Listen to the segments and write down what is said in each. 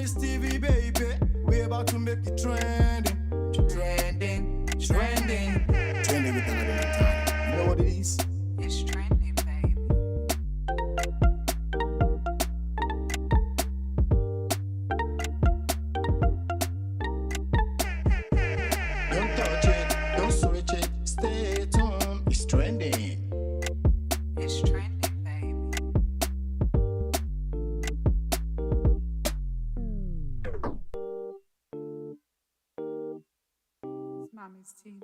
Mommy's TV, baby. We about to make it trending. Trending, trending. Trending with another time. You know what it is? It's trending, baby. Don't touch it, don't switch it. Stay at home. It's trending. It's trending, baby. It's Mommy's TV.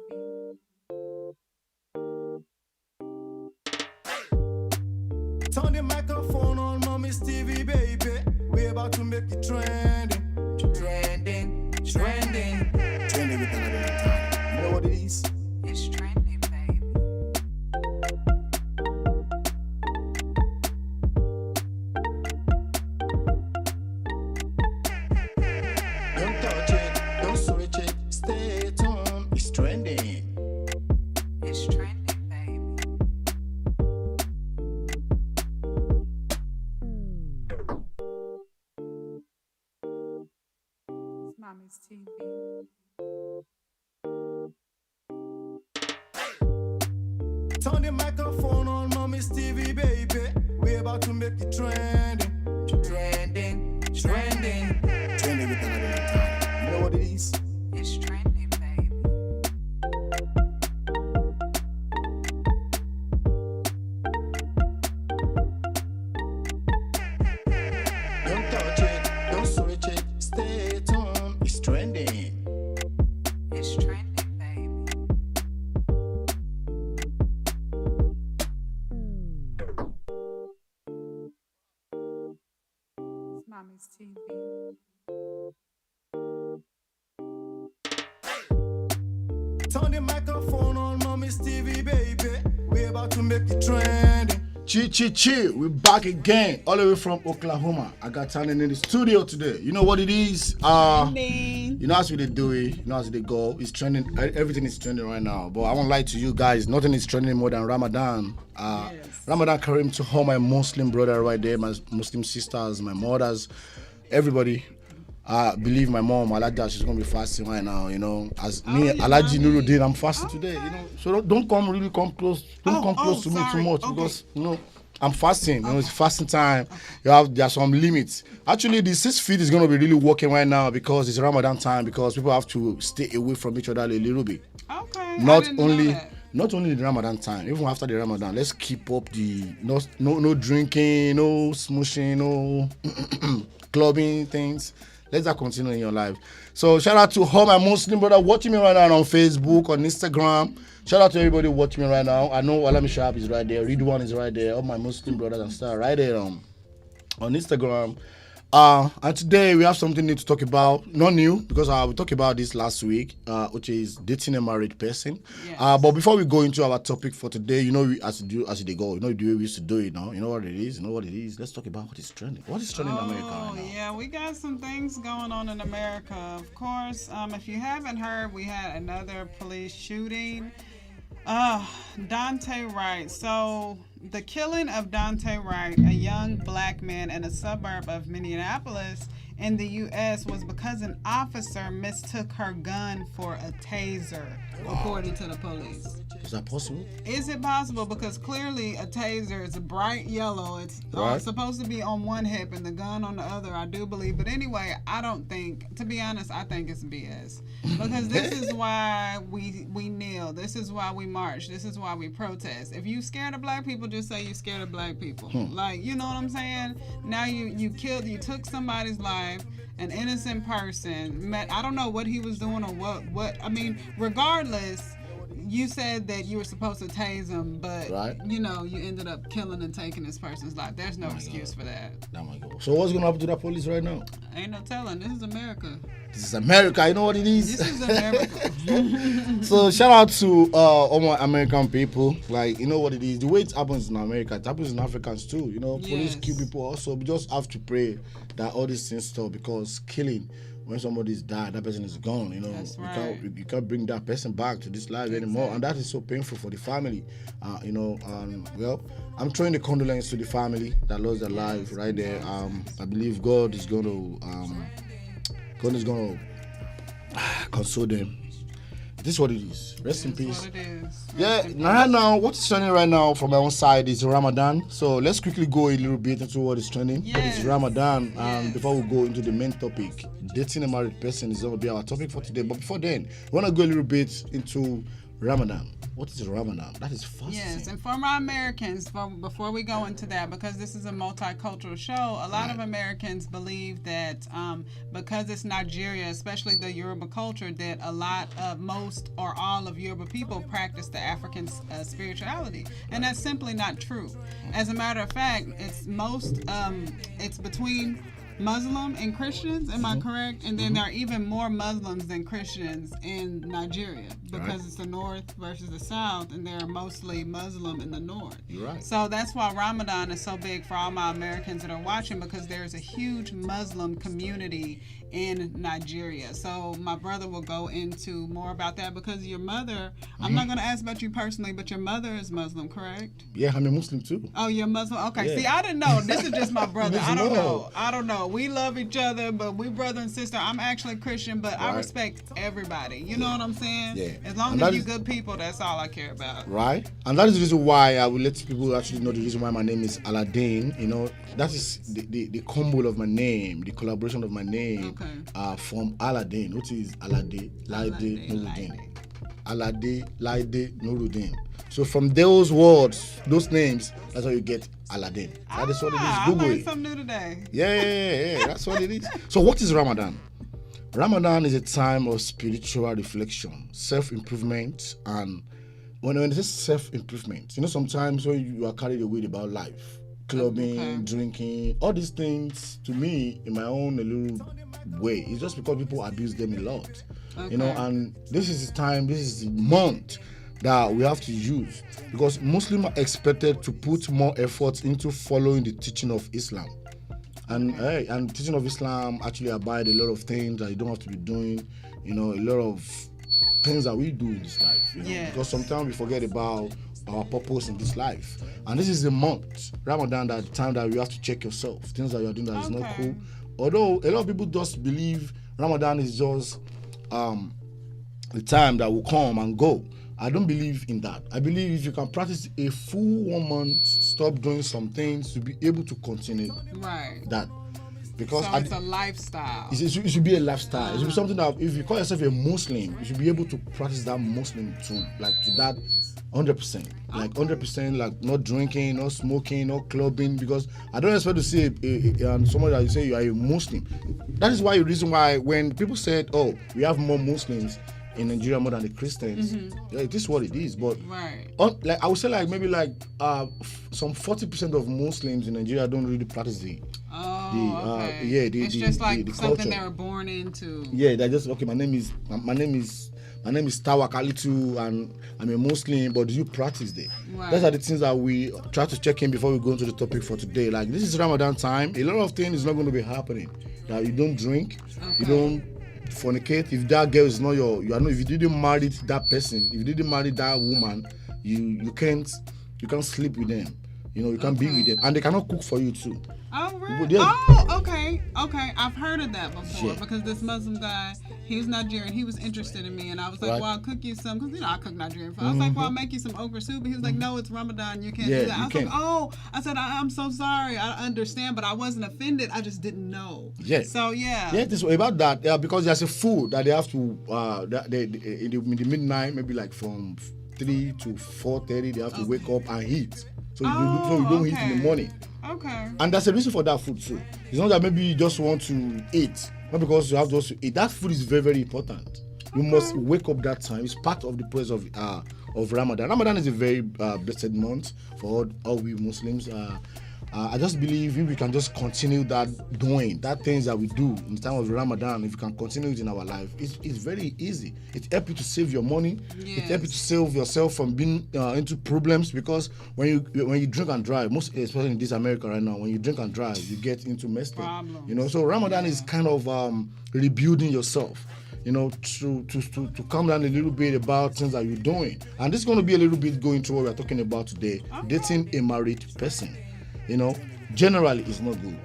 Turn the microphone on Mommy's TV, baby. We about to make it trending. Trending, trending. Trending with another time. You know what it is? It's trending, baby. Don't touch it, don't switch it. Stay at home. It's trending. It's trending, baby. It's Mommy's TV. Turn the microphone on Mommy's TV, baby. We about to make it trending. Trending, trending. Trending with another time. You know what it is? It's trending, baby. Don't touch it, don't switch it. Stay at home. It's trending. It's trending, baby. It's Mommy's TV. Turn the microphone on Mommy's TV, baby. We about to make it trending. Chi. We're back again, all the way from Oklahoma. I got Tannin in the studio today. You know what it is? You know how they do it. You know how they go. It's trending. Everything is trending right now. But I won't lie to you guys. Nothing is trending more than Ramadan. Yes. Ramadan Kareem to all my Muslim brother right there, my Muslim sisters, my mothers, everybody. I believe my mom, Alaja, she's gonna be fasting right now. You know, as me, Alaji Nuruddin, I'm fasting today. You know, so don't come close. Don't come close to me too much because you know I'm fasting. You know, it's fasting time. There's some limits. Actually, the 6 feet is gonna be really working right now because it's Ramadan time. Because people have to stay away from each other a little bit. Okay. Not only the Ramadan time, even after the Ramadan, let's keep up the no drinking, no smooshing, no clubbing things. Let that continue in your life. So shout out to all my Muslim brother watching me right now on Facebook, on Instagram. Shout out to everybody watching me right now. I know Alami Sharp is right there. Ridwan is right there. All my Muslim brothers and stuff right there on Instagram. And today we have something new to talk about. Not new, because we talked about this last week, which is dating a married person. Yes. But before we go into our topic for today, you know, as they go, you know the way we used to do it now. You know what it is. Let's talk about what is trending. What is trending in America right now? Yeah, we got some things going on in America. Of course, if you haven't heard, we had another police shooting. Dante Wright. So the killing of Dante Wright, a young black man in a suburb of Minneapolis in the U.S., was because an officer mistook her gun for a taser, according to the police. Is that possible? Is it possible? Because clearly a taser is a bright yellow. It's supposed to be on one hip and the gun on the other, I do believe. But anyway, I don't think, to be honest, I think it's BS. Because this is why we kneel. This is why we march. This is why we protest. If you scared of black people, just say you scared of black people. Like, you know what I'm saying? Now you took somebody's life, an innocent person. I don't know what he was doing or what. I mean, regardless, you said that you were supposed to tase him, but you know, you ended up killing and taking this person's life. There's no excuse for that. Oh my God. So what's gonna happen to that police right now? Ain't no telling. This is America. This is America. You know what it is? This is America. So shout out to all my American people. Like, you know what it is. The way it happens in America, it happens in Africans too. You know, police kill people also. We just have to pray that all these things stop, because killing, when somebody's died, that person is gone. That's right. You can't bring that person back to this life anymore, and that is so painful for the family. Well, I'm throwing the condolence to the family that lost their life right there. I believe God is going to console them. This is what it is. Rest in peace. What it is. Yeah, now what is trending right now from my own side is Ramadan. So let's quickly go a little bit into what is trending. Yes. It's Ramadan. Yes. Before we go into the main topic, dating a married person is going to be our topic for today. But before then, we want to go a little bit into Ramadan. What is Ramadan? That is fasting. Yes, and for my Americans, before we go into that, because this is a multicultural show, a lot of Americans believe that because it's Nigeria, especially the Yoruba culture, that a lot of most or all of Yoruba people practice the African spirituality, and that's simply not true. As a matter of fact, it's between Muslim and Christians, am I correct? And then there are even more Muslims than Christians in Nigeria because it's the north versus the south, and they're mostly Muslim in the north. You're right. So that's why Ramadan is so big for all my Americans that are watching, because there's a huge Muslim community in Nigeria. So my brother will go into more about that, because your mother, I'm not going to ask about you personally, but your mother is Muslim, correct? Yeah, I'm a Muslim too. Oh, you're Muslim? Okay. Yeah. See, I didn't know. This is just my brother. I don't know. We love each other, but we brother and sister. I'm actually Christian, but I respect everybody. You know what I'm saying? Yeah. As long as you're good people, that's all I care about. Right? And that is the reason why I will let people actually know the reason why my name is Aladdin. That is the combo of my name, the collaboration of my name. Okay. From Aladdin, which is Alade Laide Nuruddin. Alade Laide Nuruddin. So from those words, those names, that's how you get Aladdin. That is what it is. Google I learned it. something new today. Yeah. That's what it is. So what is Ramadan? Ramadan is a time of spiritual reflection, self-improvement, and when it is self-improvement, sometimes when you are carried away about life, clubbing, drinking, all these things, to me, in my own little way, it's just because people abuse them a lot. And this is the time, this is the month that we have to use, because Muslims are expected to put more effort into following the teaching of Islam. And teaching of Islam actually abide a lot of things that you don't have to be doing, a lot of things that we do in this life, because sometimes we forget about our purpose in this life. And this is the month, Ramadan, that the time that you have to check yourself, things that you are doing that is not cool. Although a lot of people just believe Ramadan is just the time that will come and go. I don't believe in that. I believe if you can practice a full 1 month, stop doing some things to be able to continue that. Because so it's a lifestyle. It should be a lifestyle. It should be something that if you call yourself a Muslim, you should be able to practice that Muslim too, to that 100%. 100%, not drinking, not smoking, not clubbing, because I don't expect to see somebody that you say you are a Muslim. That is why the reason why when people said, oh, we have more Muslims in Nigeria more than the Christians, it is what it is. But I would say maybe some 40% of Muslims in Nigeria don't really practice the it's just the something culture they were born into. Yeah, they're just my name is Tawakalitu, and I'm a Muslim, but do you practice there? Those are the things that we try to check in before we go into the topic for today. This is Ramadan time. A lot of things is not going to be happening. That you don't drink, you don't fornicate. If that girl is not if you didn't marry that person, if you didn't marry that woman, you can't sleep with them. You can't be with them, and they cannot cook for you too. Oh, really? Oh, okay. I've heard of that before because this Muslim guy, he was Nigerian. He was interested in me, and I was like, well, I'll cook you some, because I cook Nigerian food. I was like, well, I'll make you some okra soup. And he was like, no, it's Ramadan. You can't do that. I was like, oh. I said, I'm so sorry. I understand, but I wasn't offended. I just didn't know. Yeah. So, yeah. Yeah, this way about that, because there's a food that they have to, in the midnight, maybe from 3 to 4:30, they have to wake up and eat. So you don't eat in the morning. Okay. And there's a reason for that food too. It's not that maybe you just want to eat, not because you have to also eat. That food is very, very important. You must wake up that time. It's part of the process of Ramadan. Ramadan is a very blessed month for all we Muslims. I just believe if we can just continue doing that things that we do in the time of Ramadan, if you can continue it in our life, it's very easy. It helps you to save your money. Yes. It helps you to save yourself from being into problems, because when you drink and drive, most especially in this America right now, when you drink and drive, you get into messed up. So Ramadan is kind of rebuilding yourself. To calm down a little bit about things that you're doing. And this is going to be a little bit going to what we're talking about today. Okay. Dating a married person. Generally it's not good.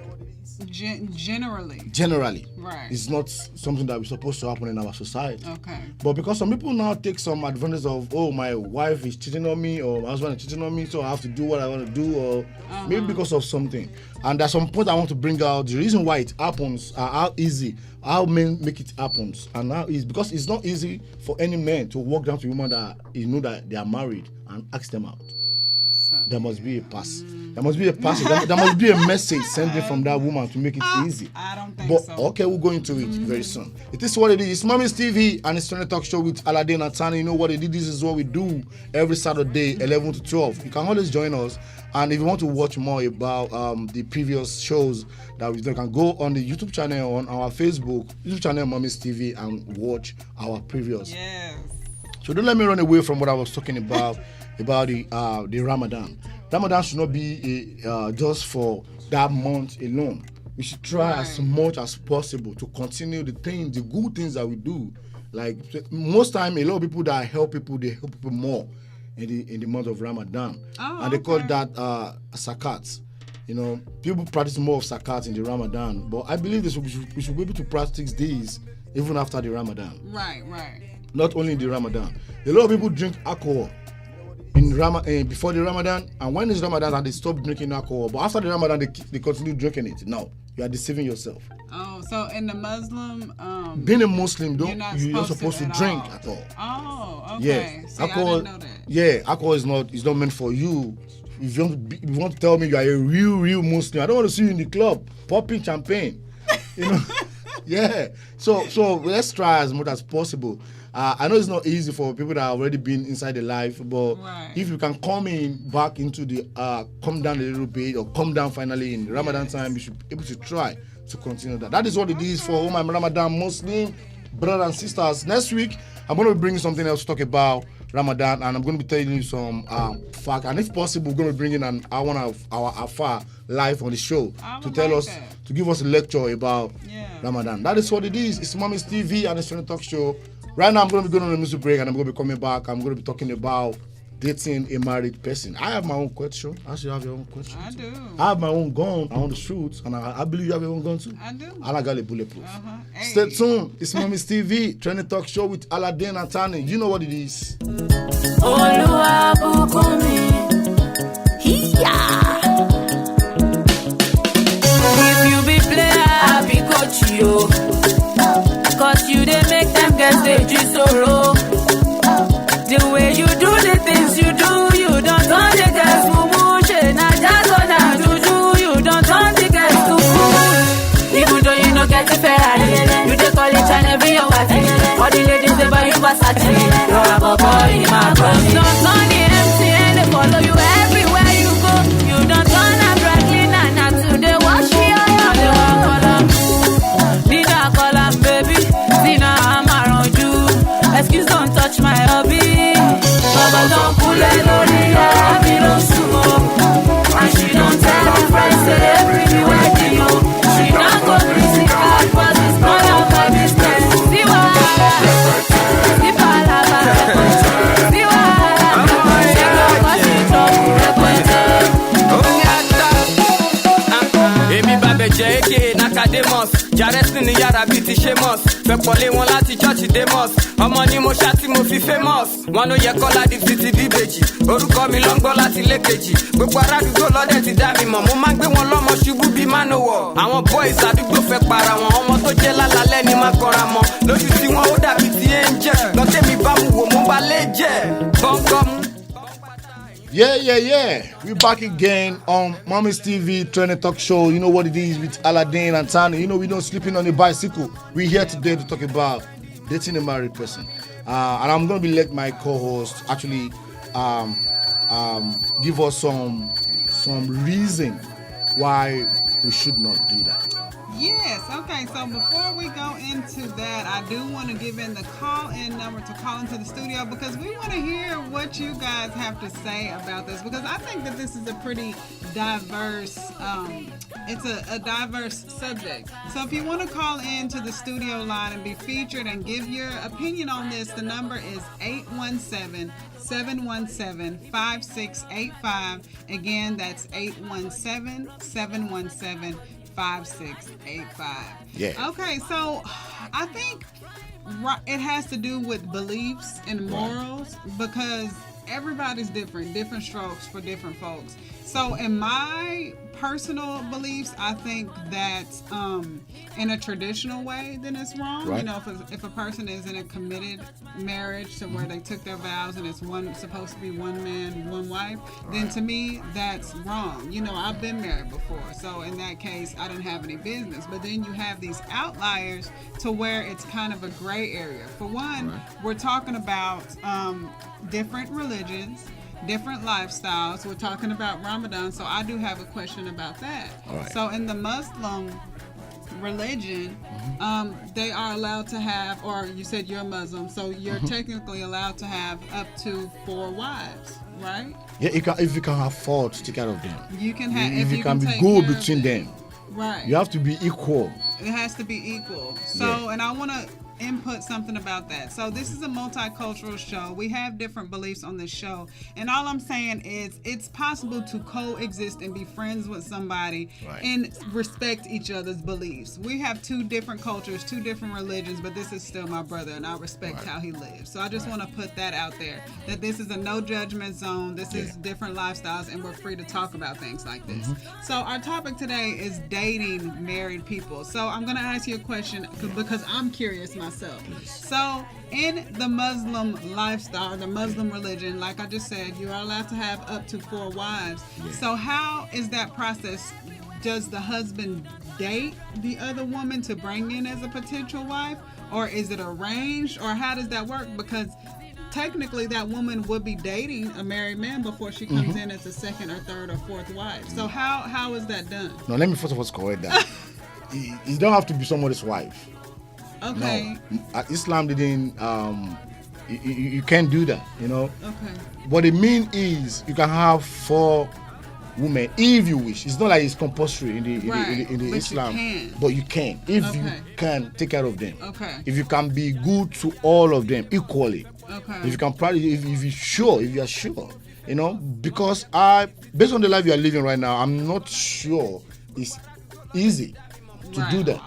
Generally. Right. It's not something that is supposed to happen in our society. Okay. But because some people now take some advantage of, my wife is cheating on me, or my husband is cheating on me, so I have to do what I want to do, or maybe because of something. And there's some point I want to bring out the reason why it happens, how men make it happen, and how is because it's not easy for any man to walk down to a woman that that they are married and ask them out. There must be a pass. There must be a pass. There must be a message sent from that woman to make it easy. I don't think so. Okay, we'll go into it very soon. It is what it is. It's Mommy's TV and it's Tony Talk Show with Aladdin and Tani. You know what it is? This is what we do every Saturday, 11 to 12. You can always join us. And if you want to watch more about the previous shows that we've done, you can go on the YouTube channel, on our YouTube channel, Mommy's TV, and watch our previous. Yes. So don't let me run away from what I was talking about the Ramadan. Ramadan should not be just for that month alone. We should try as much as possible to continue the good things that we do. Like most time, a lot of people that help people, they help people more in the month of Ramadan. And they call that zakat. People practice more of zakat in the Ramadan, but I believe we should be able to practice these even after the Ramadan. Right. Not only in the Ramadan. A lot of people drink alcohol before the Ramadan, and when it's Ramadan and they stop drinking alcohol, but after the Ramadan they continue drinking it. No, you are deceiving yourself. Oh, so in the Muslim, being a Muslim, you're not supposed to drink all. at all. Oh, okay. Yeah, See, alcohol. I didn't know that. Yeah, alcohol is not meant for you. If you want to tell me you are a real Muslim, I don't want to see you in the club popping champagne. Yeah. So let's try as much as possible. I know it's not easy for people that have already been inside the life, but if you can come back into the come down a little bit, or come down finally in Ramadan time, you should be able to try to continue that. That is what it is for all my Ramadan Muslim brothers and sisters. Next week, I'm going to be bringing something else to talk about Ramadan, and I'm going to be telling you some fact, and if possible, we're going to bring in one of our Afar live on the show to tell us, to give us a lecture about Ramadan. That is what it is. It's Mommy's TV and it's Tony Talk Show. Right now, I'm going to be going on a music break, and I'm going to be coming back. I'm going to be talking about dating a married person. I have my own question. I should have your own question. I do. I have my own gun. I want to shoot, and I believe you have your own gun too. I do. And I got a bulletproof. Hey. Stay tuned. It's Mommy's TV, Tony Talk Show with Aladdin and Tani. You know what it is. If you be player, I be coach you. Cause you dey make them get stage sorrow. The way you do the things you do, you don't turn the girls mumu. Now just gonna juju, you don't turn the girls to fool. Even though you no get the Ferrari, you dey call each and every your wife. All the ladies they buy you Versace. You're a boy in my body. Don't turn the empty and they follow you everywhere you go. You don't turn a Brooklyn and not today wash me on your baby, Zina, I'm around you. Excuse, don't touch my hobby. Baba, don't pull it on the hobby, don't sumo. And she don't tell her friends that everywhere they go. She don't go crazy, cause it's none of my business. See what? See palava. See what? She don't cause she trouble. Emi babe JK, Nakademus. Jaresi ni yàrá bíi ti Seamus. Fẹ́ pọ̀lé wọn láti church Demos. Ọmọ ni mo ṣá tí mo fi famous. Wọn ló yẹ Kọ́lá di títí díbèjì. Orúkọ mi ló ń gbọ́ láti lékejì. Gbogbo arádùúgbò lọ́dẹ̀ ti dá mi mọ̀. Mo máa ń gbé wọn lọ́mọ ṣubú bíi Manowar. Àwọn boys àdúgbò fẹ́ para wọn. Ọmọ tó jẹ́ lálálẹ́ ni máa kọra mọ́. Lójú tí wọn ó dàbí ti angel. Lọ́tẹ̀ mi bá mu wò mo bá lé jẹ́. Kọ́ńkọ́mú. Yeah. We're back again on Mommy's TV, Tony Talk Show. You know what it is with Aladdin and Tani. You know we don't sleeping on a bicycle. We're here today to talk about dating a married person. And I'm going to be let my co-host actually give us some reason why we should not do that. Yes. Okay. So before we go into that, I do want to give in the call-in number to call into the studio because we want to hear what you guys have to say about this because I think that this is a pretty diverse. It's a diverse subject. So if you want to call in to the studio line and be featured and give your opinion on this, the number is 817-717-5685. Again, that's 817-717-5685. Yeah. Okay, so I think it has to do with beliefs and morals because everybody's different strokes for different folks. So in my personal beliefs, I think that in a traditional way, then it's wrong. Right. You know, if a person is in a committed marriage to where they took their vows and it's supposed to be one man, one wife, then to me, that's wrong. You know, I've been married before. So in that case, I didn't have any business. But then you have these outliers to where it's kind of a gray area. For one, we're talking about different religions, different lifestyles. We're talking about Ramadan, so I do have a question about that. Right. So in the Muslim religion, they are allowed to have, or you said you're Muslim, so you're technically allowed to have up to 4 wives, right? Yeah, if you can afford to take care of them. You can have, if you can be take good care of between them. Right. You have to be equal. It has to be equal. So, and I want to input something about that. So this is a multicultural show. We have different beliefs on this show. And all I'm saying is it's possible to coexist and be friends with somebody and respect each other's beliefs. We have 2 different cultures, 2 different religions, but this is still my brother and I respect how he lives. So I just want to put that out there, that this is a no judgment zone. This is different lifestyles and we're free to talk about things like this. So our topic today is dating married people. So I'm going to ask you a question because I'm curious myself. So in the Muslim lifestyle, the Muslim religion, like I just said, you are allowed to have up to 4 wives. So how is that process? Does the husband date the other woman to bring in as a potential wife? Or is it arranged? Or how does that work? Because technically that woman would be dating a married man before she comes in as a 2nd or 3rd or 4th wife. So how is that done? No, let me first of all correct that. You don't have to be somebody's wife. Okay. No, Islam didn't. You can't do that. You know. Okay. What it means is you can have 4 women if you wish. It's not like it's compulsory in the But Islam, you can. but you can if you can take care of them. Okay. If you can be good to all of them equally. Okay. If you can probably, if you are sure, you know, because based on the life you are living right now, I'm not sure it's easy to do that.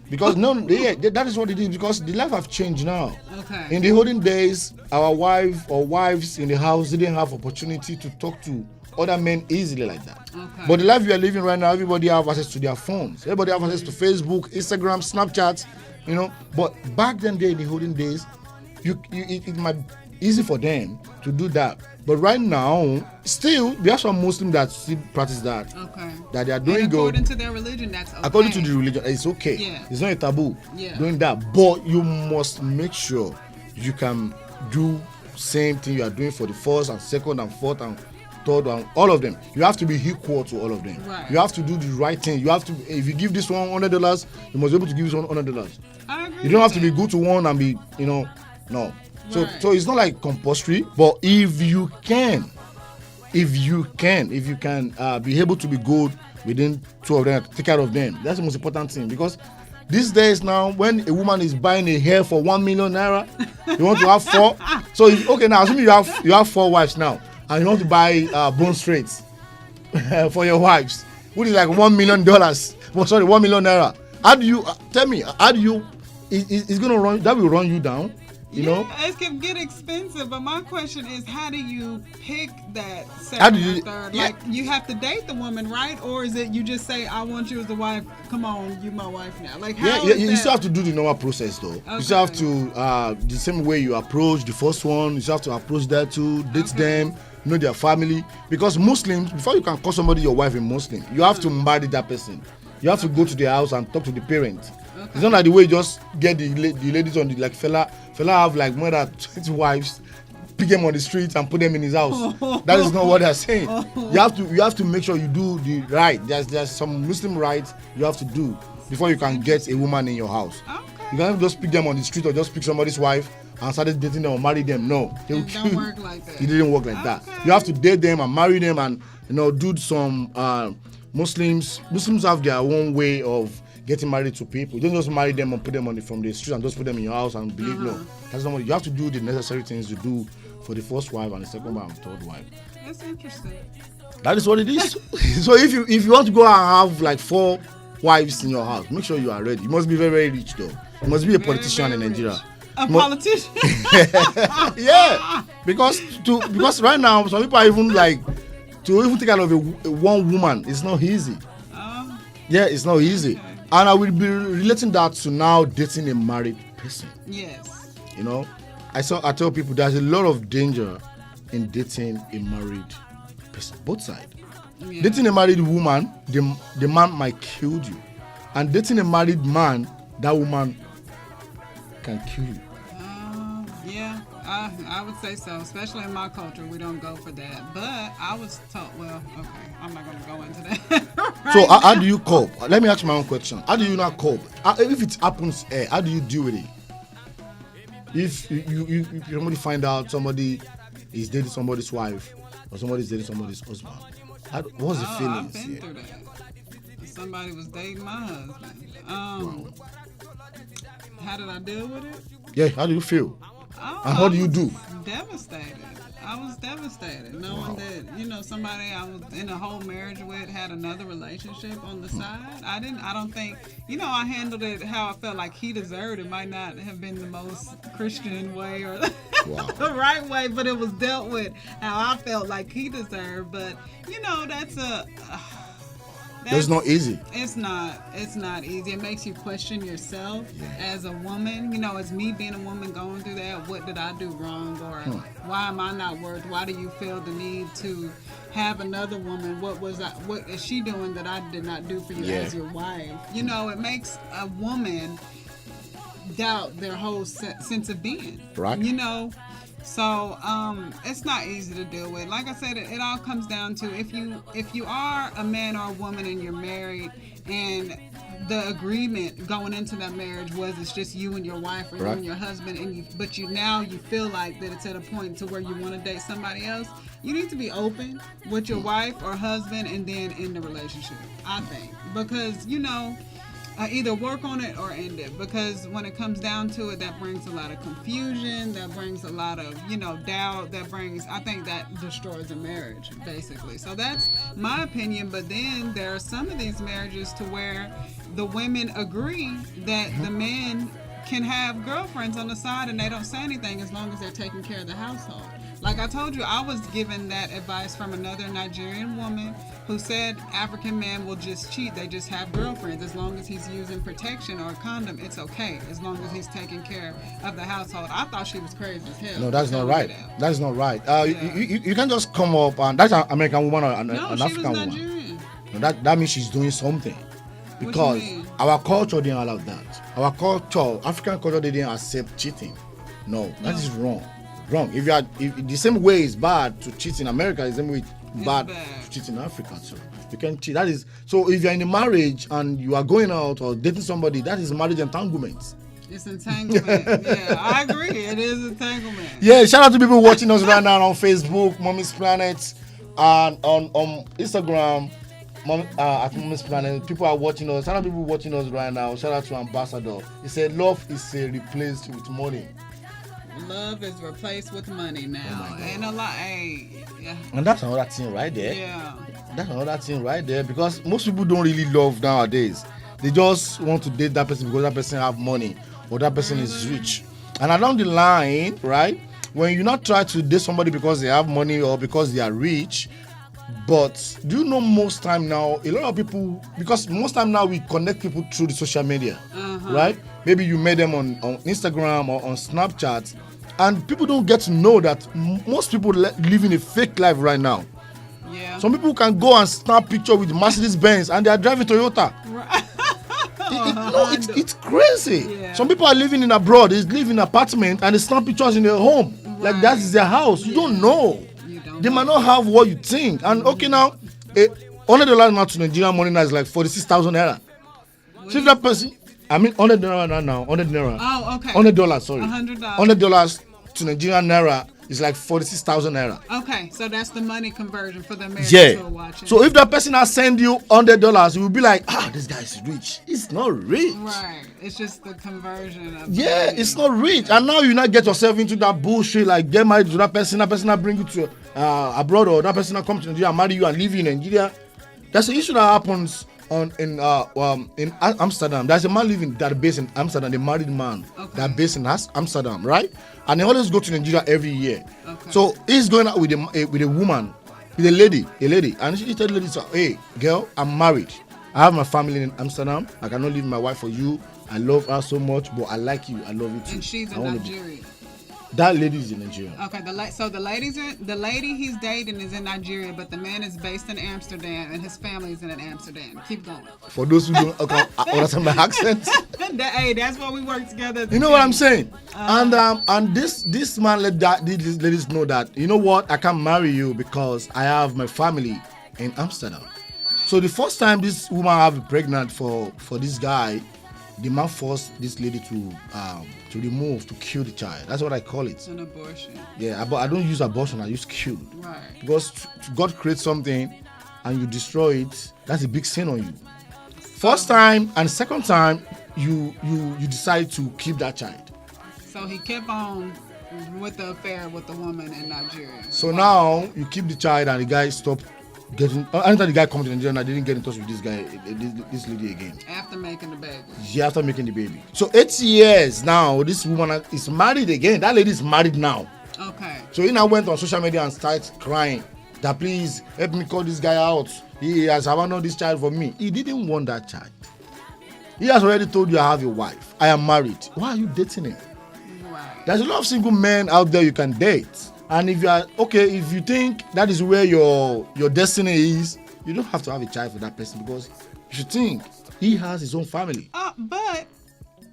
Because that is what it is. Because the life have changed now. Okay. In the olden days, our wives in the house didn't have opportunity to talk to other men easily like that. Okay. But the life we are living right now, everybody have access to their phones. Everybody have access to Facebook, Instagram, Snapchat. You know. But back then, in the olden days, it might be easy for them to do that. But right now, still, there are some Muslims that still practice that. Okay. That they are doing and according good. to their religion, that's okay. According to the religion, it's okay. Yeah. It's not a taboo doing that. But you must make sure you can do same thing you are doing for the 1st and 2nd and 4th and 3rd and all of them. You have to be equal to all of them. Right. You have to do the right thing. You have to. If you give this one $100, you must be able to give this one $100. I agree. You don't have to be good to one and be, no. So it's not like compulsory, but if you can be able to be good within 2 of them, take care of them. That's the most important thing. Because these days now, when a woman is buying a hair for 1 million naira, you want to have 4. So now assuming you have 4 wives now, and you want to buy bone straights for your wives, which is like $1 million. Well, sorry, 1 million naira. How do you tell me? How do you? It's gonna run. That will run you down. You know, it can get expensive, but my question is, how do you pick that 2nd How do or you- 3rd? yeah. Like, you have to date the woman, right? Or is it you just say, I want you as a wife, come on, you my wife now? Like, how is you that? still have to do the normal process though. You still have to the same way you approach the first one. You still have to approach that too, date them, know their family. Because Muslims, before you can call somebody your wife a Muslim, you have to marry that person. You have to go to their house and talk to the parents. It's not like the way you just get the ladies on the like fella have like more than 20 wives pick them on the street and put them in his house. That is not what they're saying. You have to make sure you do the right. There's some Muslim rights you have to do before you can get a woman in your house. Okay. You can't just pick them on the street or just pick somebody's wife and start dating them or marry them. No, they will It kill don't you. work like that. It didn't work like that. Okay. You have to date them and marry them and do some Muslims have their own way of getting married to people. You don't just marry them and put them from the street and just put them in your house and believe no. That's not what you have to do. The necessary things to do for the first wife and the second wife and third wife. That's interesting. That is what it is. So if you want to go and have like 4 wives in your house, make sure you are ready. You must be very, very rich though. You must be a politician very in Nigeria. rich. A politician? Yeah, because right now some people are even like to even take care of a one woman. It's not easy. Yeah, it's not easy. Okay. And I will be relating that to now dating a married person. Yes. I tell people there's a lot of danger in dating a married person, both sides. Yeah. Dating a married woman, the man might kill you, and dating a married man, that woman can kill you. Yeah, I would say so. Especially in my culture, we don't go for that. But I was taught. Well, okay, I'm not going to go into that. So how do you cope? Let me ask my own question. How do you not cope? If it happens, how do you deal with it? If you somebody find out somebody is dating somebody's wife or somebody is dating somebody's husband, what's the feelings? I've been through that. Somebody was dating my husband. Wow. How did I deal with it? Yeah, how do you feel? And what do you do? Devastated. I was devastated knowing that, somebody I was in a whole marriage with had another relationship on the side. I don't think, I handled it how I felt like he deserved. It might not have been the most Christian way or the right way, but it was dealt with how I felt like he deserved. But, It's not easy. It's not easy. It makes you question yourself as a woman. As me being a woman going through that, what did I do wrong? Or why am I not worth? Why do you feel the need to have another woman? What is she doing that I did not do for you as your wife? It makes a woman doubt their whole sense of being. Right. So it's not easy to deal with. Like I said, it all comes down to if you are a man or a woman and you're married, and the agreement going into that marriage was it's just you and your wife or you and your husband, but you feel like that it's at a point to where you want to date somebody else. You need to be open with your wife or husband and then end the relationship, I think, because either work on it or end it, because when it comes down to it, that brings a lot of confusion, that brings a lot of doubt, I think that destroys a marriage basically. So that's my opinion. But then there are some of these marriages to where the women agree that the men can have girlfriends on the side and they don't say anything as long as they're taking care of the household. Like I told you, I was given that advice from another Nigerian woman who said African men will just cheat. They just have girlfriends. As long as he's using protection or a condom, it's okay. As long as he's taking care of the household. I thought she was crazy as hell. No, that's not right. That is not right. You can't just come up and that's an American woman or an African woman. Nigerian. No, that means she's doing something. Because our culture didn't allow that. Our culture, African culture, they didn't accept cheating. No, that is wrong. Wrong. If the same way is bad to cheat in America, the same way it's bad to cheat in Africa. So you can't cheat. That is so. If you're in a marriage and you are going out or dating somebody, that is marriage entanglement. It's entanglement. Yeah, I agree. It is entanglement. Yeah. Shout out to people watching us right now on Facebook, Mommy's Planet, and on Instagram. At Mommy's Planet, people are watching us. Shout out to people watching us right now. Shout out to Ambassador. He said, "Love is replaced with money." Love is replaced with money now. And a lot, yeah. And that's another thing right there. Yeah. That's another thing right there, because most people don't really love nowadays. They just want to date that person because that person have money or that person is rich. And along the line, right, when you not try to date somebody because they have money or because they are rich, but do you know most time now, a lot of people, because most time now we connect people through the social media, right? Maybe you met them on Instagram or on Snapchat, and people don't get to know that most people live in a fake life right now. Yeah. Some people can go and snap picture with Mercedes Benz and they are driving Toyota. Right. It's crazy. Yeah. Some people are living in abroad, they live in an apartment and they snap pictures in their home. Like that is their house. You don't know. They might not have what you think. And okay now, $100 now to Nigerian money now is like 46,000 naira. So if that person, I mean $100 now, $100. Oh, okay. $100, sorry. $100. $100 to Nigerian naira is like 46,000 naira. Okay, so that's the money conversion for the Americans who are watching. So if that person has send you $100, you will be like, this guy is rich. It's not rich. Right. It's just the conversion of it's not rich. And now you not get yourself into that bullshit, like get married to that person that bring you to abroad, or that person that come to Nigeria and marry you and leave you in Nigeria. That's the issue that happens in Amsterdam. There's a man living that based in Amsterdam, the married man that based in Amsterdam, right? And they always go to Nigeria every year. Okay. So he's going out with a woman, with a lady, and she tell the lady, hey, girl, I'm married. I have my family in Amsterdam. I cannot leave my wife for you. I love her so much, but I like you. I love you too. And she's in Nigeria. That lady is in Nigeria. Okay, the lady he's dating is in Nigeria, but the man is based in Amsterdam, and his family is in Amsterdam. Keep going. For those who don't understand my accent, hey, that's why we work together. You know what I'm saying? And this man let these ladies know that, you know what, I can't marry you because I have my family in Amsterdam. So the first time this woman have pregnant for this guy, the man forced this lady to kill the child. That's what I call it. An abortion. Yeah, but I don't use abortion. I use kill. Right. Because God creates something and you destroy it, that's a big sin on you. First time and second time, you decide to keep that child. So he kept on with the affair with the woman in Nigeria. So now you keep the child and the guy stopped getting. Anytime the guy comes to Nigeria, I didn't get in touch with this guy, this lady again. After making the baby. Yeah, after making the baby. So 8 years now, this woman is married again. That lady is married now. Okay. So he now went on social media and started crying that please help me call this guy out. He has abandoned this child for me. He didn't want that child. He has already told you I have a wife. I am married. Why are you dating him? Right. There's a lot of single men out there you can date. And if you think that is where your destiny is, you don't have to have a child for that person because you should think he has his own family. But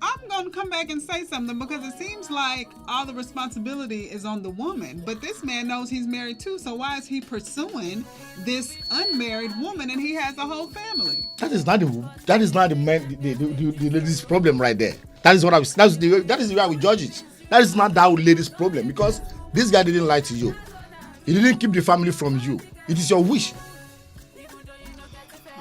I'm going to come back and say something because it seems like all the responsibility is on the woman. But this man knows he's married too, so why is he pursuing this unmarried woman and he has a whole family? That is not the man the lady's problem right there. That is the way we judge it. That is not that lady's problem because this guy didn't lie to you. He didn't keep the family from you. It is your wish.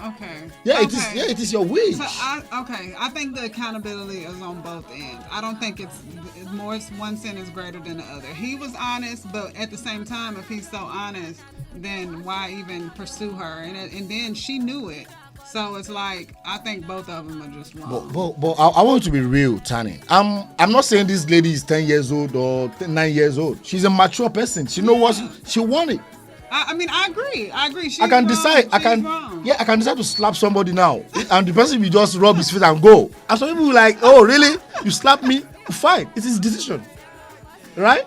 Okay. Yeah, it is. Yeah, it is your wish. So I think the accountability is on both ends. I don't think it's more. One sin is greater than the other. He was honest, but at the same time, if he's so honest, then why even pursue her? And then she knew it. So it's like I think both of them are just wrong. But I want to be real, Tani. I'm not saying this lady is 10 years old or 9 years old. She's a mature person. She knows what she wanted. I mean, I agree. I can decide. I can decide to slap somebody now, and the person will just rub his face and go. And some people will like, oh, really? You slap me? Fine. It's his decision, right?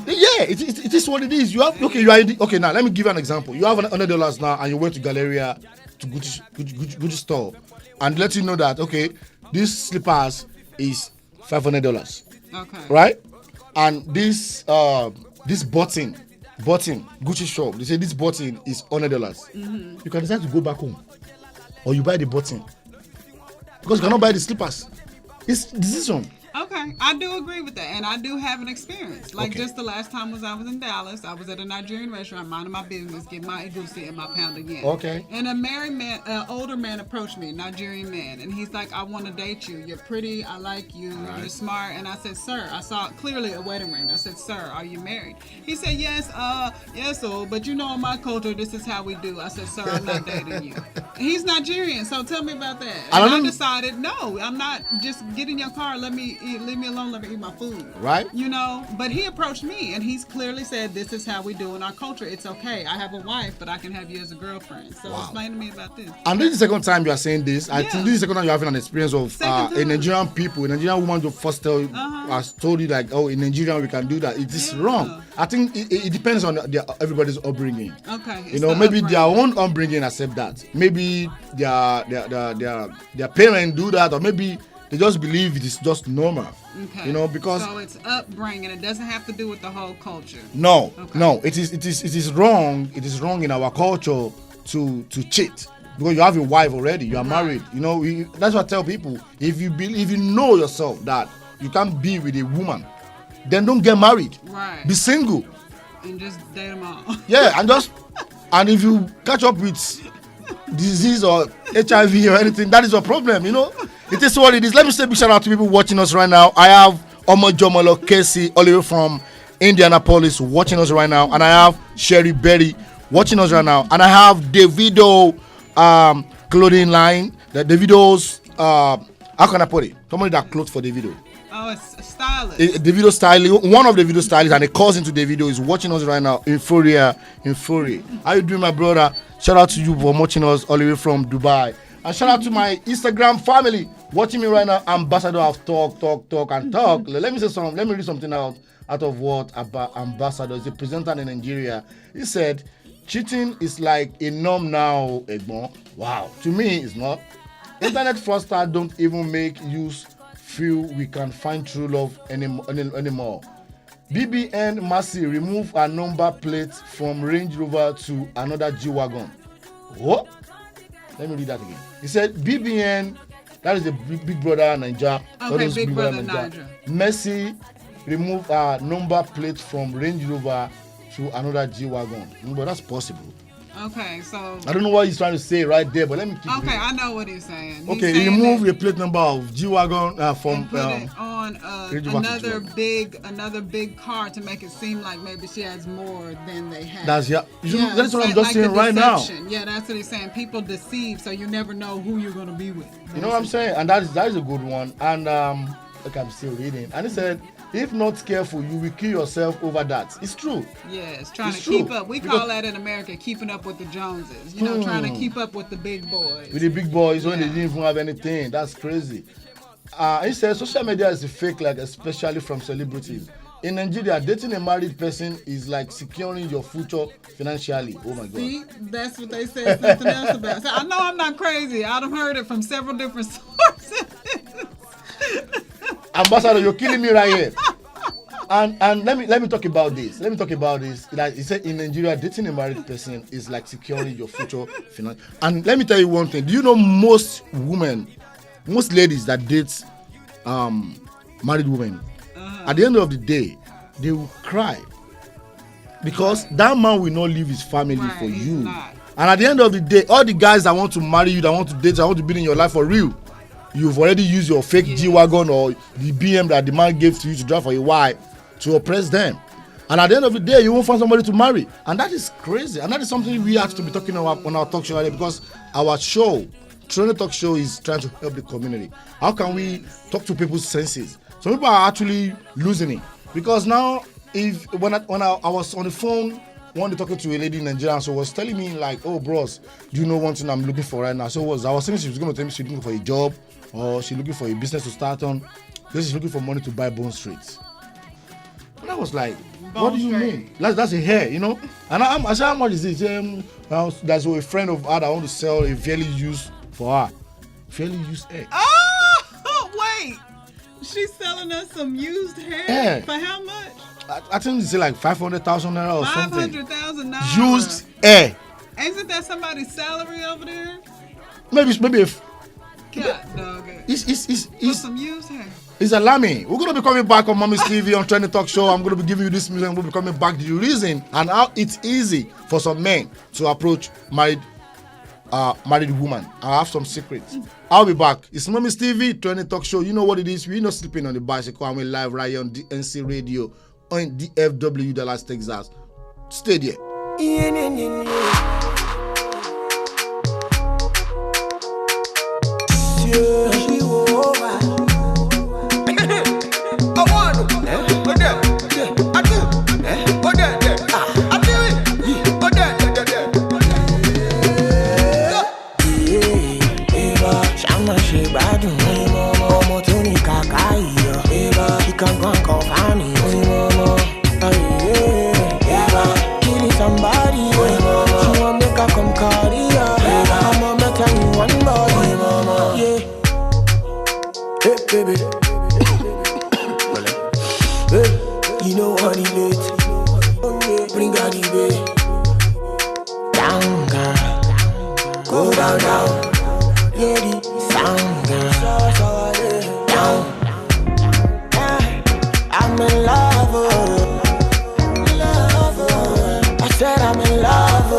It is what it is. You have okay. Now let me give you an example. You have $100 now, and you went to Galleria to Gucci store, and let you know that okay, this slippers is $500. Okay. Right? And this button Gucci shop, they say this button is $100. Mm-hmm. You can decide to go back home, or you buy the button because you cannot buy the slippers. It's decision. Okay, I do agree with that, and I do have an experience. Like just the last time I was in Dallas, I was at a Nigerian restaurant, minding my business, getting my egusi and my pound again. Okay. And a married man, older man approached me, Nigerian man, and he's like, "I want to date you. You're pretty. I like you. Right. You're smart." And I said, "Sir," I saw clearly a wedding ring. I said, "Sir, are you married?" He said, "Yes, yes, but you know, in my culture, this is how we do." I said, "Sir, I'm not dating you." He's Nigerian, so tell me about that. And I decided, no, I'm not. Just get in your car. Leave me alone, let me eat my food. Right. You know, but he approached me and he's clearly said, this is how we do in our culture. It's okay. I have a wife, but I can have you as a girlfriend. So explain to me about this. And this is the second time you are saying this. I think this is the second time you're having an experience of a Nigerian woman who first has told you like, oh, in Nigeria we can do that. It is wrong. I think it depends on everybody's upbringing. Okay. You know, maybe their own upbringing accept that. Maybe their parents do that, or maybe They just believe it is just normal. Okay. You know, because so it's upbringing. It doesn't have to do with the whole culture. No, Okay. no, it is wrong. It is wrong in our culture to cheat because you have a wife already. You are married. You know, that's what I tell people. If you know yourself that you can't be with a woman, then don't get married. Right. Be single. And just date them all. Yeah, and if you catch up with disease or HIV or anything, that is your problem. You know, it is what it is. Let me say big shout out to people watching us right now. I have Omo Jomolo Casey all the way from Indianapolis watching us right now, and I have Sherry Berry watching us right now, and I have Davido clothing line. The Davido's how can I put it? Somebody that clothes for Davido. Oh, it's a stylist. Davido stylist, one of the Davido stylists, and a cousin to Davido is watching us right now in Fury. How you doing, my brother? Shout out to you for watching us all the way from Dubai. And shout out to my Instagram family watching me right now. Ambassador of talk. Let me say something. Let me read something out of what about Ambassador is a presenter in Nigeria. He said, cheating is like a norm now, Egbon. Wow. To me, it's not. Internet fraudsters don't even make use feel we can find true love anymore. BBN Massey remove a number plate from Range Rover to another G-Wagon. What? Let me read that again. He said BBN, that is the Big Brother Nigeria. Okay, Big Brother Nigeria. Messi remove a number plate from Range Rover to another G-Wagon. But that's possible. Okay, so I don't know what he's trying to say right there, but let me keep okay, reading. I know what he's saying. Okay, he removed the plate number of G-Wagon from and put it on another big car to make it seem like maybe she has more than they have. That's what I'm just like saying right now. Yeah, that's what he's saying. People deceive, so you never know who you're gonna be with. Basically. You know what I'm saying? And that is a good one. And look, I'm still reading. And he said, if not careful, you will kill yourself over that. It's true. Yes, trying It's to keep true. up. We call that in America keeping up with the Joneses. You know, trying to keep up with the big boys. With the big boys when they didn't even have anything. That's crazy. He said social media is a fake, like especially from celebrities. In Nigeria, dating a married person is like securing your future financially. Oh my God. See, that's what they said something else about. So I know I'm not crazy. I've heard it from several different sources. Ambassador, you're killing me right here. And let me talk about this. Like he said, in Nigeria, dating a married person is like securing your future finance. And let me tell you one thing. Do you know most ladies that date married women, at the end of the day, they will cry because that man will not leave his family for you. Not. And at the end of the day, all the guys that want to marry you, that want to date, that want to be in your life for real, you've already used your fake G-Wagon or the BM that the man gave to you to drive for a while to oppress them. And at the end of the day, you won't find somebody to marry. And that is crazy. And that is something we have to be talking about on our talk show today, because our show, Trinity Talk Show, is trying to help the community. How can we talk to people's senses? Some people are actually losing it. Because now, when I was on the phone, one day talking to a lady in Nigeria, so was telling me like, oh bros, do you know one thing I'm looking for right now? So I was thinking she was going to tell me she's looking for a job, or she's looking for a business to start on. Then she's looking for money to buy Bone Street. And I was like, what do you mean? That's a hair, you know? And I said, how much is it? There's a friend of ours that want to sell a fairly used for her. Fairly used hair. Oh, wait. She's selling us some used hair? Yeah. For how much? I think it's like 500,000 naira or something. $500,000. Used hair. Isn't that somebody's salary over there? Maybe if God, dog. it's some used hair. It's alarming. We're gonna be coming back on Mommy's TV on Trending Talk Show. I'm gonna be giving you this music. We'll be coming back to the reason and how it's easy for some men to approach married woman. I have some secrets. I'll be back. It's Mommy's TV, Trending Talk Show. You know what it is. We're not sleeping on the bicycle. I'm live right here on DNC Radio on DFW Dallas, Texas. Stay there. Somebody, she want Yeah, the sound girl. Down. I'm in love. I said I'm in love.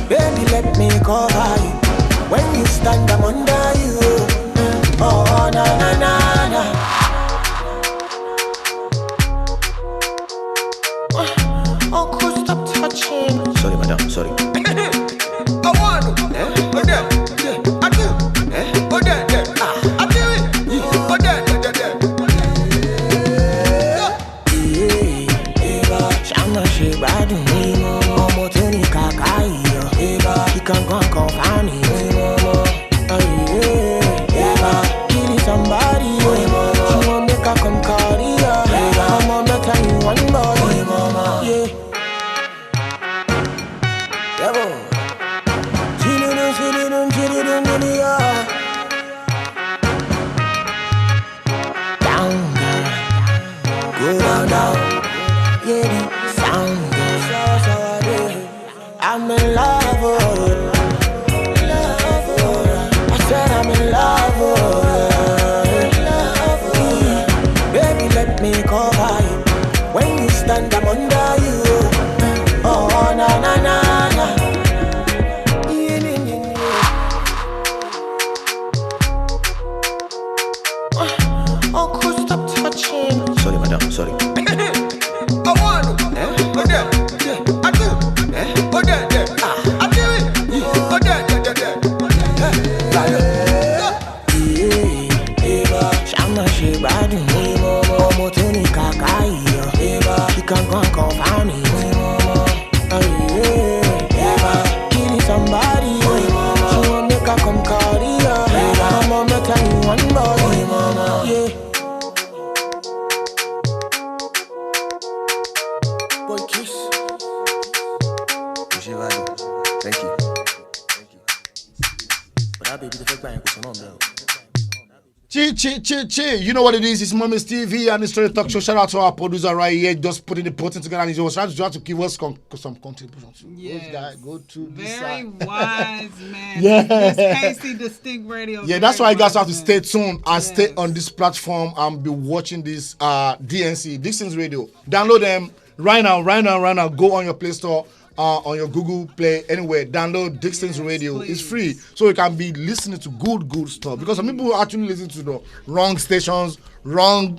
Baby, let me cover you. When you stand, I'm under you. Oh, na na na na. Uncle, stop touching. Sorry, madam, sorry. I want to. Oh, there. I do. Oh, there. I do it. Oh, there. Shama she bad me. Omo Tony Kakai. He can go and confirm me. Give me somebody. She won't make her come carry her. I'm on the time one body. Yeah. Down, girl. Go down. Yeah, the sound, girl. I'm in love. I said I'm in love. Baby, let me cover you. When you stand, I'm under you. Oh, na na na na. Uncle, stop touching. Sorry, madam, sorry. I want to. Oh, there. I do. Oh, there. I do it. Oh, there. Shama she bad me. Omo Tony Kakai. He can go and confirm me. Give me somebody. She won't make her come carry her. I'm on the time one body. Yeah. Boy, kiss. Thank you. But I'll be the fake bank with some on, bro. Chi. You know what it is. It's Mommy's TV and the Story Talk Show. Shout out to our producer right here, just putting the potent together, and he was trying to give us some contributions. Yes. Go to this very side. wise man. Yeah. This KC Distinct Radio. Yeah, that's why you guys have to stay tuned and Yes. stay on this platform and be watching this DNC, Dixon's Radio. Download them right now. Go on your Play Store, on your Google Play, anywhere. Download Dixon's Radio. please. It's free. So you can be listening to good stuff. Because some people actually listen to the wrong stations, wrong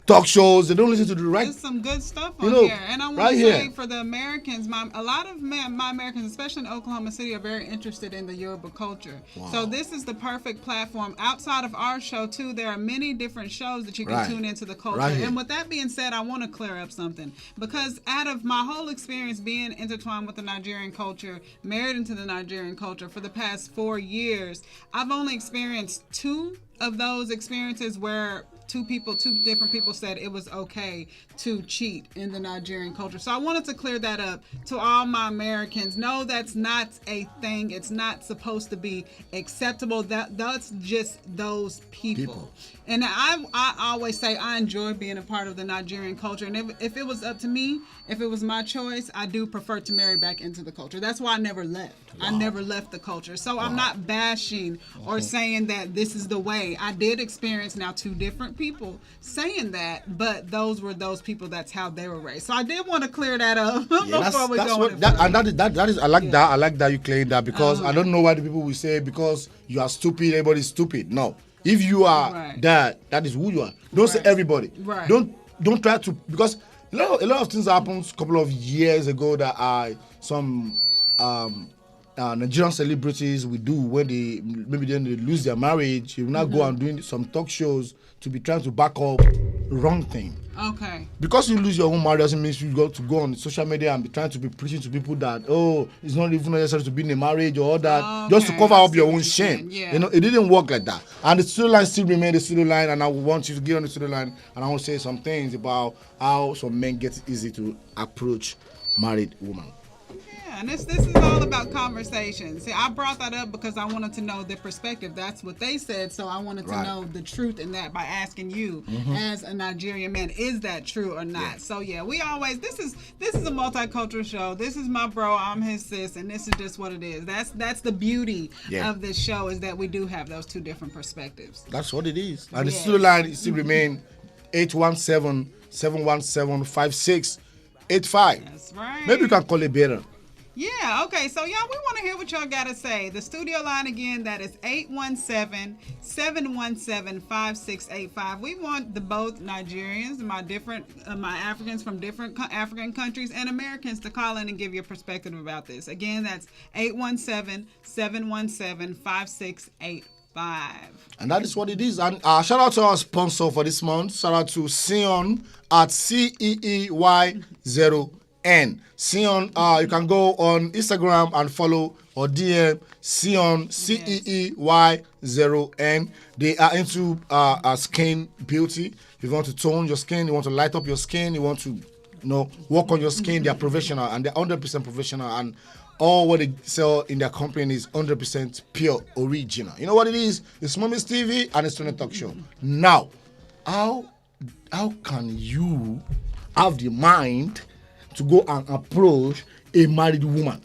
talk shows. They don't listen to the right. There's some good stuff You on know, here. And I want right to say here. for the Americans, a lot of my Americans, especially in Oklahoma City, are very interested in the Yoruba culture. Wow. So this is the perfect platform. Outside of our show, too, there are many different shows that you can Right. tune into the culture. Right here. And with that being said, I want to clear up something. Because out of my whole experience being intertwined with the Nigerian culture, married into the Nigerian culture for the past 4 years, I've only experienced 2 of those experiences where two different people said it was okay to cheat in the Nigerian culture. So I wanted to clear that up to all my Americans. No, that's not a thing. It's not supposed to be acceptable. That's just those people. And I always say I enjoy being a part of the Nigerian culture. And if it was up to me, if it was my choice, I do prefer to marry back into the culture. That's why I never left. Wow. I never left the culture. So I'm not bashing or saying that this is the way. I did experience now 2 different people saying that, but those were those people. That's how they were raised. So I did want to clear that up before we go. That is I like that. I like that you claim that because I don't know why the people will say because you are stupid, everybody's stupid. No. If you are that is who you are. Don't say everybody. Right. Don't try to, because a lot of things happened a couple of years ago that some Nigerian celebrities will do when they lose their marriage. You will not go and doing some talk shows to be trying to back up wrong thing. Okay. Because you lose your own marriage doesn't mean you got to go on social media and be trying to be preaching to people that it's not even necessary to be in a marriage or all that, just to cover up your own shame. Yeah. You know, it didn't work like that. And the studio line still remains the studio line, and I want you to get on the studio line and I want to say some things about how some men get it easy to approach married women. Yeah, and this is all about conversation. See, I brought that up because I wanted to know their perspective. That's what they said, so I wanted to know the truth in that by asking you, as a Nigerian man, is that true or not? Yeah. So yeah, we always this is a multicultural show. This is my bro, I'm his sis, and this is just what it is. That's the beauty of this show, is that we do have those two different perspectives. That's what it is. And the studio line still remain 817-717-5685. That's right. Maybe you can call it better. Yeah, okay. So, y'all, we want to hear what y'all got to say. The studio line again, that is 817-717-5685. We want the both Nigerians, my Africans from different African countries, and Americans to call in and give your perspective about this. Again, that's 817-717-5685. And that is what it is. And shout out to our sponsor for this month. Shout out to Sion at CEEY0N. Sion, you can go on Instagram and follow or DM Sion CEEY0N. They are into skin beauty. If you want to tone your skin, you want to light up your skin, you want to work on your skin, they are professional, and they're 100% professional, and all what they sell in their company is 100% pure original. You know what it is? It's Mommy's TV and it's Tony Talk Show. Now, how can you have the mind to go and approach a married woman?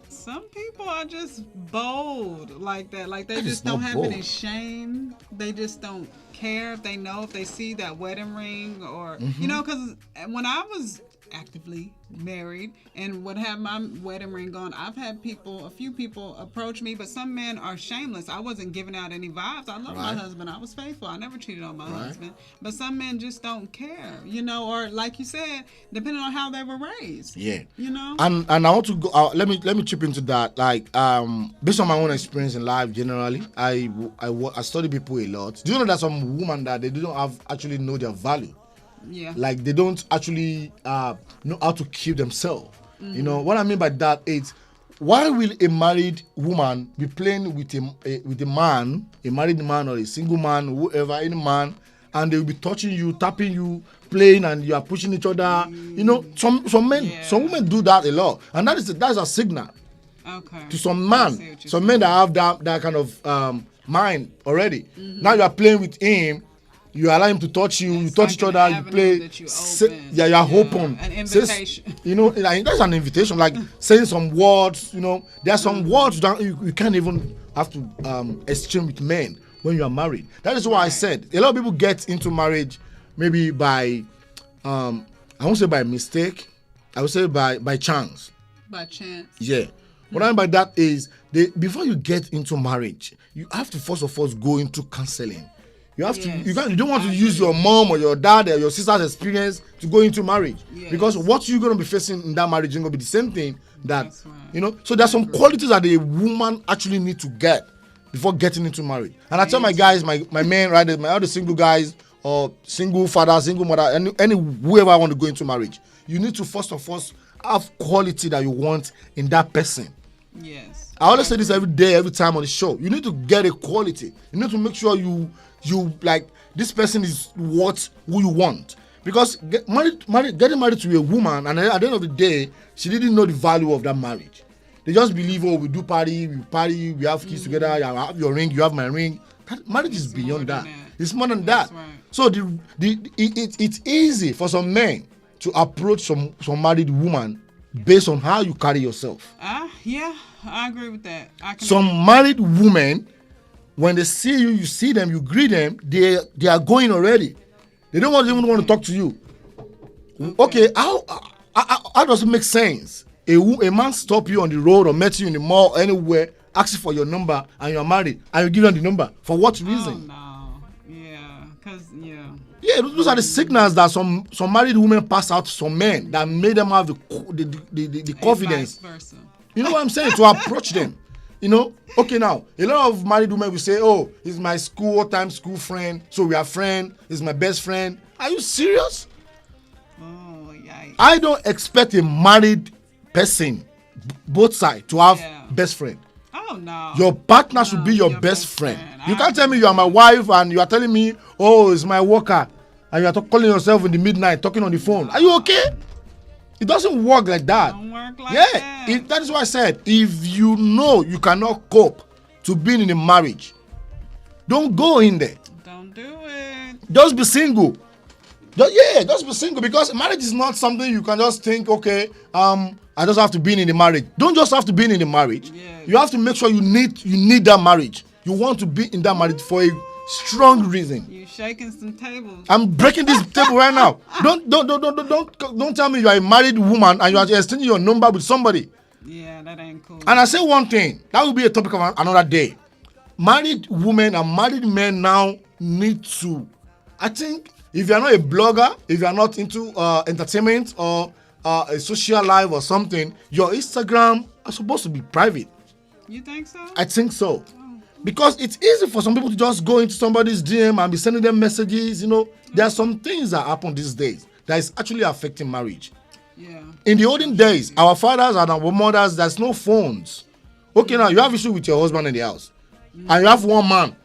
Some people are just bold like that. Like they just don't have any shame. They just don't care if they see that wedding ring or, because when I was actively married and would have my wedding ring on, I've had a few people approach me, but some men are shameless. I wasn't giving out any vibes. I love my husband. I was faithful. I never cheated on my husband. But some men just don't care, or like you said, depending on how they were raised. Yeah. And I want to go. Let me chip into that. Like, based on my own experience in life, generally, I study people a lot. Do you know that some women that they don't actually know their value? Yeah. Like they don't actually know how to keep themselves. What I mean by that is, why will a married woman be playing with a man, a married man or a single man, whoever, any man, and they will be touching you, tapping you, playing, and you are pushing each other. Some men, some women do that a lot, and that's a signal. Okay. To some men that have that kind of mind already. Now you are playing with him. You allow him to touch you, you touch each other, you play. You are open. An invitation. That's an invitation, like saying some words. There are some words that you can't even have to exchange with men when you are married. That is why I said a lot of people get into marriage maybe by, I won't say by mistake, I would say by chance. By chance. Yeah. What I mean by that is, before you get into marriage, you have to first of all go into counseling. You have to. You don't want to use your mom or your dad or your sister's experience to go into marriage, because what you're going to be facing in that marriage is going to be the same thing. So there's some qualities that a woman actually need to get before getting into marriage. And I tell my guys, my men, right, my other single guys or single father, single mother, any whoever want to go into marriage, you need to first of all have quality that you want in that person. Yes. I always say this every day, every time on the show. You need to get a quality. You need to make sure you like this person is who you want. Because getting married to a woman, and at the end of the day, she didn't know the value of that marriage. They just believe, we do party, we have kids together, you have your ring, you have my ring. Marriage is beyond that. It's more than that. Right. So it's easy for some men to approach some married woman based on how you carry yourself. Yeah, I agree with that. Some married women, when they see you, you see them, you greet them, they are going already. They don't even want to talk to you. Okay, how does it make sense? A man stop you on the road or met you in the mall or anywhere, ask you for your number, and you're married, and you give them the number. For what reason? Oh, no. Yeah, because, Yeah, those are the signals that some married women pass out to some men that made them have the confidence. Vice versa. You know what I'm saying? To approach them. Okay, now, a lot of married women will say, he's my school friend, so we are friends, he's my best friend. Are you serious? Oh, yikes. I don't expect a married person, both sides, to have best friend. Oh, no. Your partner should be your best friend. You can't tell me you are my wife and you are telling me, it's my worker, and you are calling yourself in the midnight, talking on the phone. Are you okay? It doesn't work like that. Don't work like that. That is why I said, if you know you cannot cope to being in a marriage, don't go in there. Don't do it. Just be single. Just be single, because marriage is not something you can just think, okay, I just have to be in the marriage. Don't just have to be in the marriage. Yeah. You have to make sure you need that marriage. You want to be in that marriage for a strong reason. You shaking some tables. I'm breaking this table right now. Don't tell me you are a married woman and you are exchanging your number with somebody. Yeah, that ain't cool. And I say one thing, that will be a topic of another day. Married women and married men now need to, I think, if you are not a blogger, if you are not into entertainment or a social life or something, your Instagram are supposed to be private. You think so? I think so. Because it's easy for some people to just go into somebody's DM and be sending them messages. There are some things that happen these days that is actually affecting marriage. Yeah. In the olden days, our fathers and our mothers, there's no phones. Okay, now you have issue with your husband in the house. And you have one man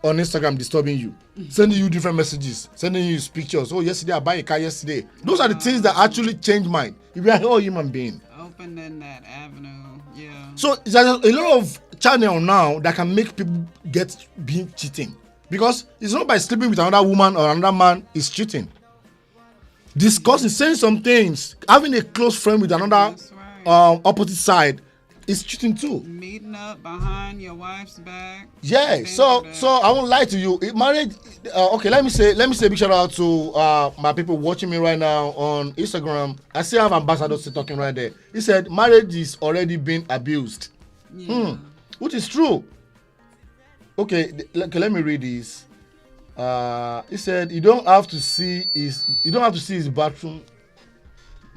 on Instagram disturbing you, sending you different messages, sending you his pictures. Oh, yesterday I buy a car yesterday. Those are the things that actually change mind. If you are a whole human being. Opening that avenue, yeah. So there's a lot of channel now that can make people being cheating. Because it's not by sleeping with another woman or another man is cheating. Discussing, saying some things, having a close friend with another opposite side is cheating too. Meeting up behind your wife's back. Yeah, so I won't lie to you. Marriage. Okay, let me say a big shout out to my people watching me right now on Instagram. I still have Ambassador still talking right there. He said marriage is already being abused. Yeah. Which is true. Okay, let me read this. He said you don't have to see his bathroom.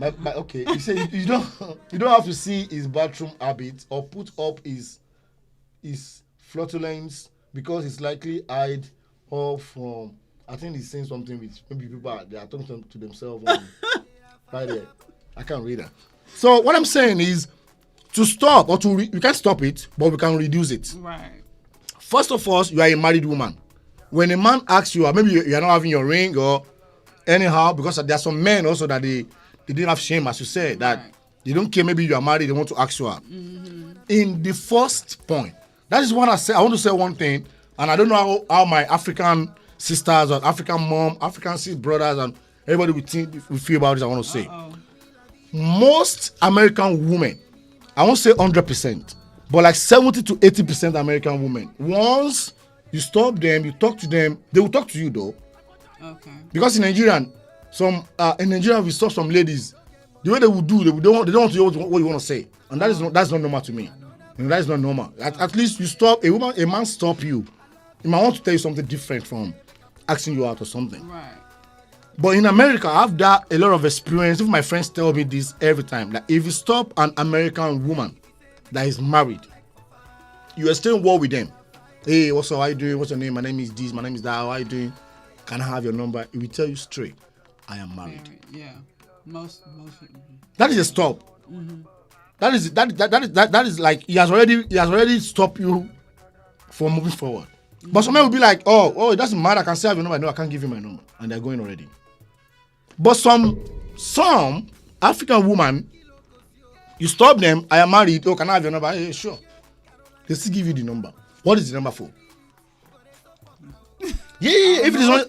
Okay, he said you don't have to see his bathroom habits or put up his flatulence because it's likely hide all from. I think he's saying something with maybe people they are talking to themselves right there. I can't read that. So what I'm saying is to stop or we can't stop it, but we can reduce it. Right. First of all, you are a married woman. When a man asks you, or maybe you are not having your ring or anyhow, because there are some men also that they didn't have shame, as you said, that they don't care. Maybe you are married, they want to ask you out. Mm-hmm. In the first point, that is what I say. I want to say one thing, and I don't know how my African sisters or African mom, African sis brothers, and everybody will feel about this. I want to say, most American women, I won't say 100%, but like 70 to 80% American women, once you stop them, you talk to them, they will talk to you though. Okay. Because in Nigeria, we saw some ladies, the way they would do, they don't want to hear what you want to say, and that's not normal to me. That is not normal. At least you stop a man stop you. He might want to tell you something different from asking you out or something. Right. But in America, I have a lot of experience. If my friends tell me this every time, that if you stop an American woman that is married, you are still in war with them. Hey, what's up? How you doing? What's your name? My name is this. My name is that. How are you doing? Can I have your number? He will tell you straight, I am married. Yeah. Most. That is a stop. Mm-hmm. That is like he has already stopped you from moving forward. Mm-hmm. But some men will be like, oh, it doesn't matter. I can say I have your number. No, I can't give you my number, and they're going already. But some African woman, you stop them. I am married. Oh, can I have your number? Hey, sure. They still give you the number. What is the number for? If it is not,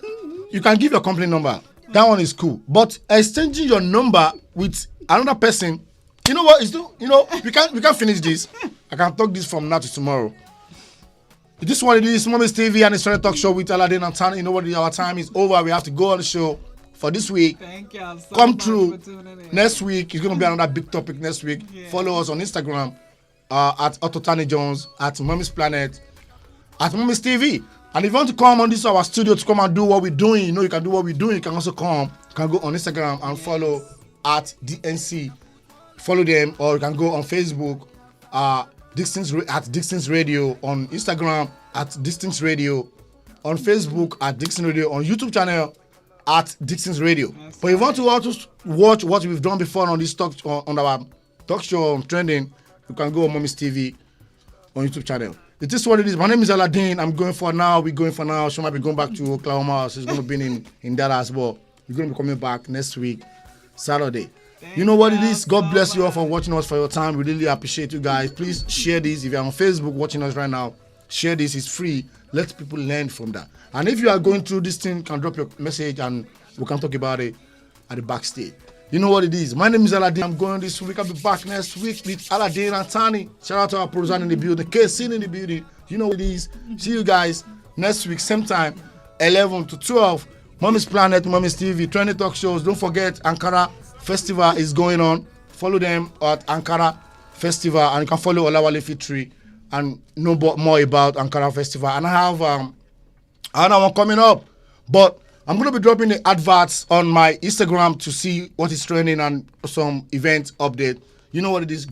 you can give your company number. That one is cool. But exchanging your number with another person, you know what? We can't finish this. I can talk this from now to tomorrow. This one is Mommy's TV and it's trying to talk show with Aladdin and Tana. You know what? Our time is over. We have to go on the show for this week. Thank y'all so Come much through for tuning in. next week. It's going to be another big topic next week. Yeah. Follow us on Instagram at Otto Tani Jones, at Mommy's Planet, at Mommy's TV. And if you want to come on this our studio to come and do what we're doing, you can do what we're doing. You can also come. You can go on Instagram and follow at DNC. Follow them, or you can go on Facebook at Distance Radio, on Instagram at Distance Radio, on Facebook at Dixon Radio, on YouTube channel at Dixon's Radio. But if you want to also watch what we've done before on this on our talk show on Trending, you can go on Mommy's TV on YouTube channel. It is what it is. My name is Aladdin. We're going for now. She might be going back to Oklahoma. She's going to be in Dallas, but we're going to be coming back next week, Saturday. You know what it is. God bless you all for watching us, for your time. We really appreciate you guys. Please share this. If you're on Facebook watching us right now, share this. It's free. Let people learn from that. And if you are going through this thing, you can drop your message and we can talk about it at the backstage. You know what it is. My name is Aladdin. I'm going this week. I'll be back next week with Aladdin and Tani. Shout out to our producer in the building, KC in the building. You know what it is. See you guys next week, same time, 11 to 12. Mommy's Planet, Mommy's TV, trending talk shows. Don't forget, Ankara Festival is going on. Follow them at Ankara Festival, and you can follow Olawale Fitri and know more about Ankara Festival. And I have another one coming up, but I'm going to be dropping the adverts on my Instagram to see what is trending and some event update. You know what it is.